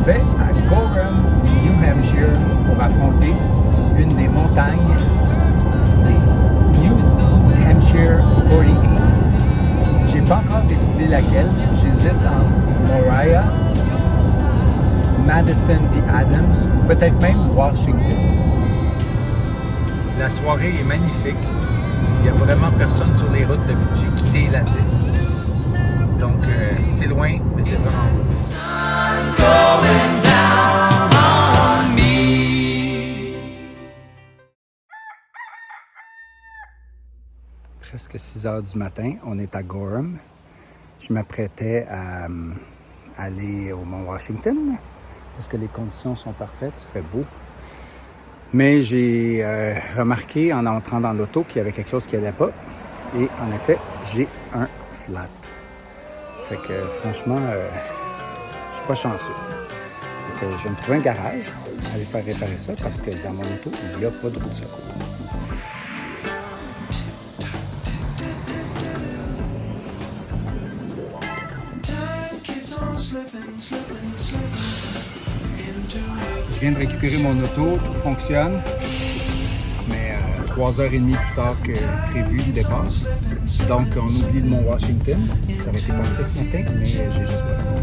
vais à Gorham, New Hampshire, pour affronter une des montagnes, c'est New Hampshire 48. J'ai pas encore décidé laquelle. J'hésite entre Moriah, Madison et Adams, peut-être même Washington. La soirée est magnifique. Il n'y a vraiment personne sur les routes depuis que j'ai quitté la 10. Donc, c'est loin, mais c'est vraiment beau. Presque 6 heures du matin, on est à Gorham. Je m'apprêtais à aller au Mont Washington parce que les conditions sont parfaites, il fait beau. Mais j'ai remarqué en entrant dans l'auto qu'il y avait quelque chose qui n'allait pas. Et en effet, j'ai un flat. Fait que franchement, je suis pas chanceux. Donc, je vais me trouver un garage, aller faire réparer ça parce que dans mon auto, il n'y a pas de roue de secours. Je viens de récupérer mon auto, tout fonctionne, mais 3h30 plus tard que prévu le départ. Donc on oublie le Mont Washington. Ça aurait été parfait ce matin, mais j'ai juste pas le temps.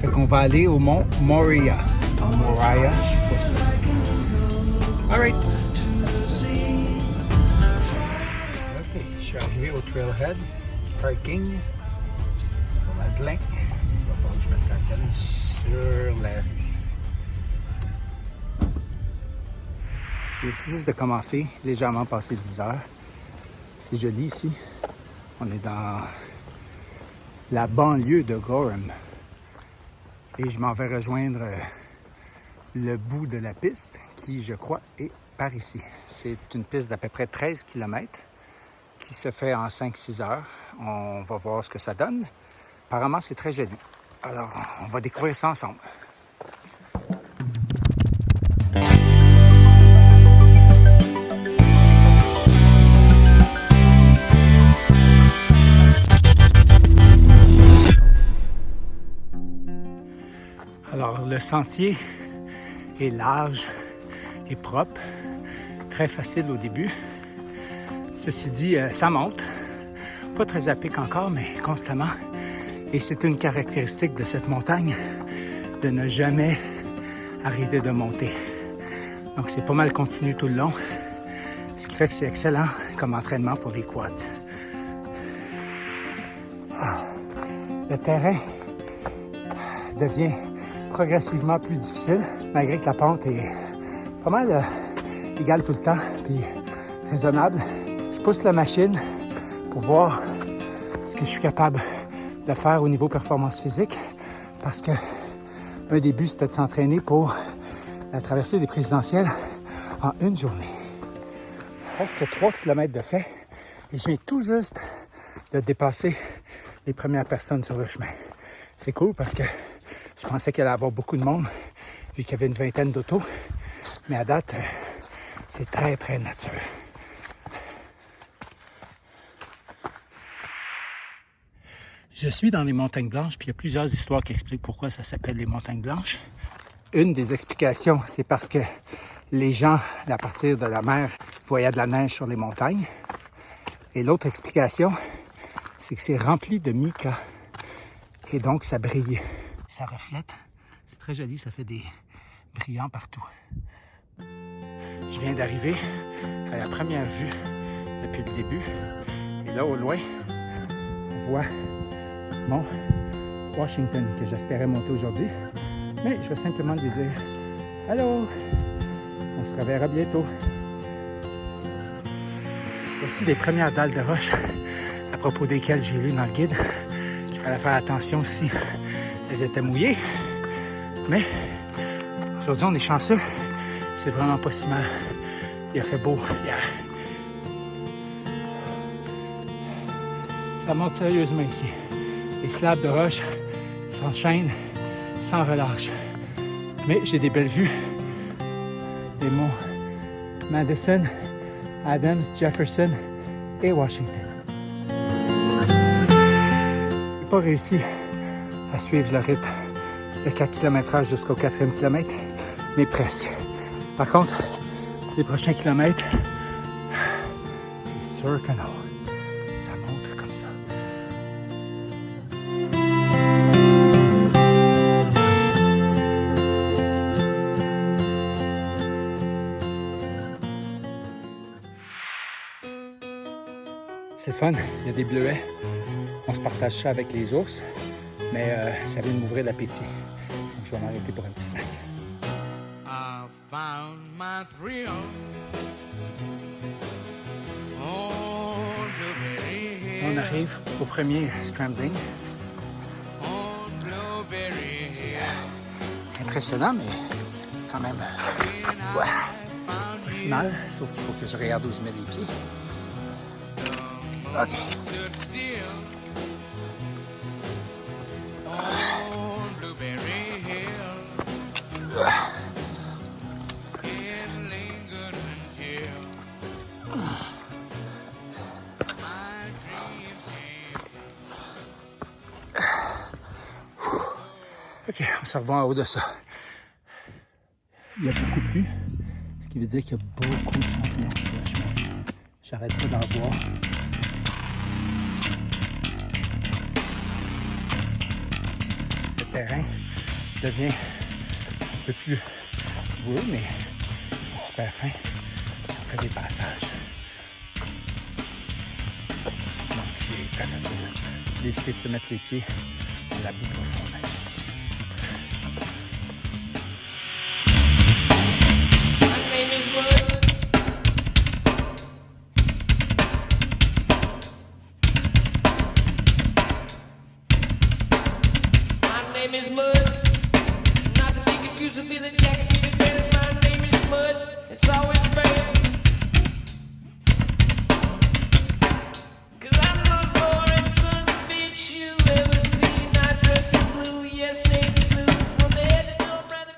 Fait qu'on va aller au Mont Moriah. Moriah, je suis pas sûr. Alright. Ok, je suis arrivé au Trailhead. Parking. C'est pas mal plein. Il va falloir que je me stationne sur la rue. J'ai tout juste de commencer, légèrement passé 10 heures. C'est joli ici. On est dans la banlieue de Gorham. Et je m'en vais rejoindre le bout de la piste qui, je crois, est par ici. C'est une piste d'à peu près 13 km qui se fait en 5-6 heures. On va voir ce que ça donne. Apparemment, c'est très joli. Alors, on va découvrir ça ensemble. Alors, le sentier est large et propre, très facile au début. Ceci dit, ça monte. Pas très à pic encore, mais constamment. Et c'est une caractéristique de cette montagne de ne jamais arrêter de monter. Donc, c'est pas mal continu tout le long, ce qui fait que c'est excellent comme entraînement pour les quads. Le terrain devient progressivement plus difficile, malgré que la pente est pas mal égale tout le temps, puis raisonnable. Je pousse la machine pour voir ce que je suis capable de faire au niveau performance physique, parce que un des buts, c'était de s'entraîner pour la traversée des présidentielles en une journée. Presque 3 km de fait, et je viens tout juste de dépasser les premières personnes sur le chemin. C'est cool parce que je pensais qu'il allait y avoir beaucoup de monde, vu qu'il y avait une vingtaine d'autos. Mais à date, c'est très, très naturel. Je suis dans les Montagnes Blanches, puis il y a plusieurs histoires qui expliquent pourquoi ça s'appelle les Montagnes Blanches. Une des explications, c'est parce que les gens, à partir de la mer, voyaient de la neige sur les montagnes. Et l'autre explication, c'est que c'est rempli de mica. Et donc, ça brille. Ça reflète. C'est très joli, ça fait des brillants partout. Je viens d'arriver à la première vue depuis le début. Et là, au loin, on voit Mont Washington que j'espérais monter aujourd'hui. Mais je vais simplement lui dire « Allô! On se reverra bientôt. » Voici les premières dalles de roche à propos desquelles j'ai lu dans le guide. Il fallait faire attention si elles étaient mouillées. Mais aujourd'hui, on est chanceux. C'est vraiment pas si mal. Il a fait beau hier. Ça monte sérieusement ici. Les slabs de roche s'enchaînent sans relâche. Mais j'ai des belles vues des monts Madison, Adams, Jefferson et Washington. Je n'ai pas réussi à suivre le rythme de 4 km/h jusqu'au 4e kilomètre, mais presque. Par contre, les prochains kilomètres, c'est sûr que non. Ça monte comme ça. C'est fun, il y a des bleuets. On se partage ça avec les ours, mais ça vient de m'ouvrir l'appétit. Donc je vais m'arrêter pour un petit snack. I found my thrill on Blueberry Hill. On arrive au premier scrambling. C'est impressionnant, mais quand même pas si mal, sauf qu'il faut que je regarde où je mets les pieds. OK. OK, on se revoit en haut de ça. Il y a beaucoup plu, ce qui veut dire qu'il y a beaucoup de champignons sur le chemin. J'arrête pas d'en voir. Le terrain devient un peu plus boueux, mais ils sont super fins. On fait des passages. Donc, c'est très facile d'éviter de se mettre les pieds dans la boue profonde.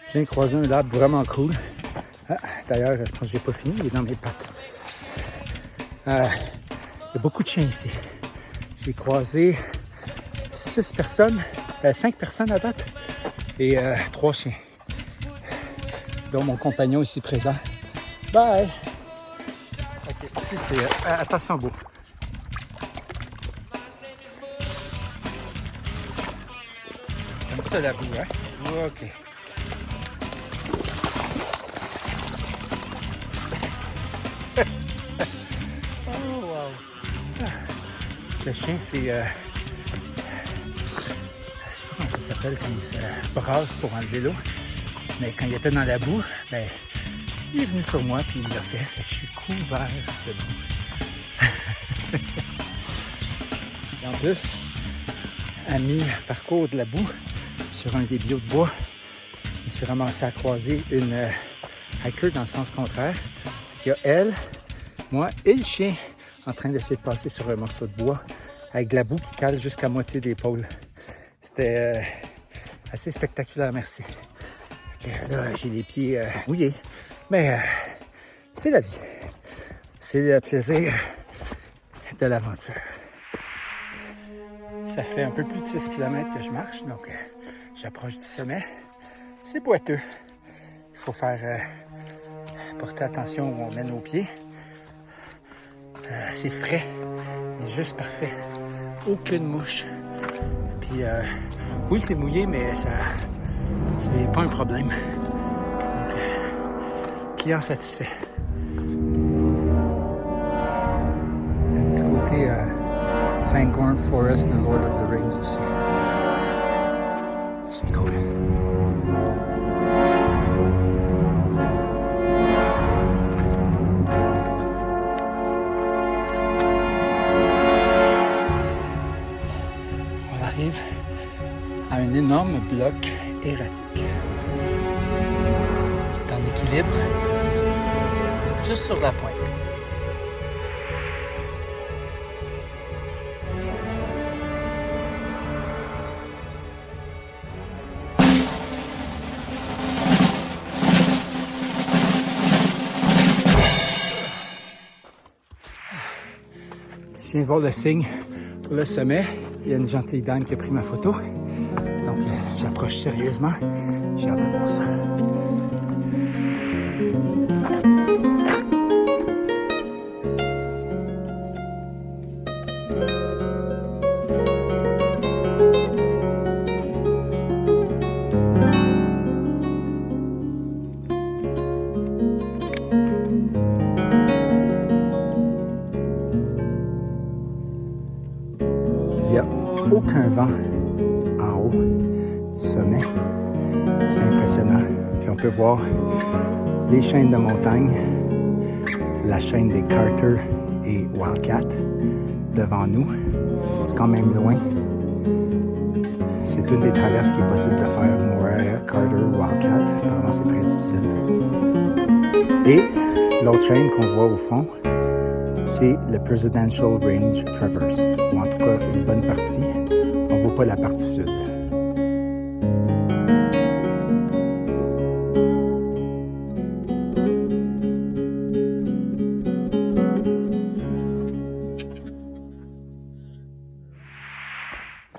Je viens de croiser un arbre vraiment cool. Ah, d'ailleurs, je pense que j'ai pas fini, il est dans mes pattes. Il y a beaucoup de chiens ici. J'ai croisé 5 personnes à date et 3 chiens. Dont mon compagnon ici présent. Bye! OK, ici c'est... attention, beau. Comme ça la boue, hein? OK. Oh, wow! Le chien, c'est... je sais pas comment ça s'appelle quand il se brasse pour enlever l'eau. Mais quand il était dans la boue, ben, il est venu sur moi puis il l'a fait. Fait que je suis couvert de boue. Et en plus, à mi-parcours de la boue, sur un des bios de bois, je me suis ramassé à croiser une hiker dans le sens contraire. Il y a elle, moi et le chien en train d'essayer de passer sur un morceau de bois avec de la boue qui cale jusqu'à moitié d'épaule. C'était assez spectaculaire, merci. Là, j'ai les pieds mouillés, mais c'est la vie. C'est le plaisir de l'aventure. Ça fait un peu plus de 6 km que je marche, donc j'approche du sommet. C'est boiteux. Il faut faire porter attention où on met nos pieds. C'est frais, mais juste parfait. Aucune mouche. Puis oui, c'est mouillé, mais ça... c'est pas un problème. Donc, client satisfait. Il y a un petit côté Fangorn Forest de Lord of the Rings ici. C'est cool. On arrive à un énorme bloc erratique qui est en équilibre juste sur la pointe. Je viens de voir le signe pour le sommet. Il y a une gentille dame qui a pris ma photo. Donc, J'approche sérieusement. J'ai hâte de voir ça. Il n'y a aucun vent en haut du sommet. C'est impressionnant. Puis on peut voir les chaînes de montagne, la chaîne des Carter et Wildcat devant nous. C'est quand même loin. C'est une des traverses qui est possible de faire, Moriah, Carter, Wildcat. Apparemment, c'est très difficile. Et l'autre chaîne qu'on voit au fond, c'est le Presidential Range Traverse, ou en tout cas une bonne partie. On ne voit pas la partie sud.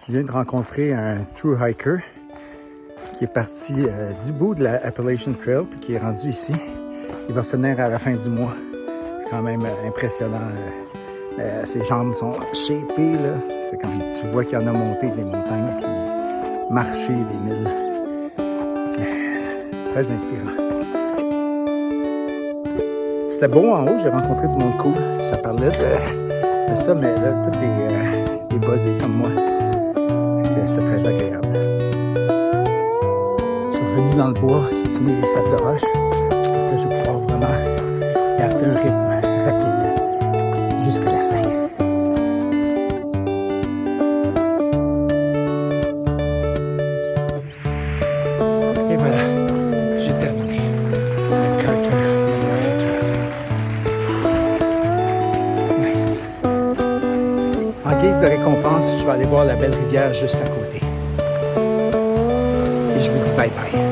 Je viens de rencontrer un thru hiker qui est parti du bout de la Appalachian Trail puis qui est rendu ici. Il va finir à la fin du mois. C'est quand même impressionnant. Ses jambes sont shapées, là. C'est quand tu vois qu'il en a monté des montagnes puis marché des milles. Très inspirant. C'était beau en haut, j'ai rencontré du monde cool. Ça parlait de ça, mais là, tous des buzzés comme moi. C'était très agréable. Je suis revenu dans le bois, c'est fini les sacs de roche. Là, je vais pouvoir vraiment garder un rythme rapide jusqu'à la fin. Et voilà, j'ai terminé. Le Carter Nice. En guise de récompense, je vais aller voir la belle rivière juste à côté. Et je vous dis bye bye.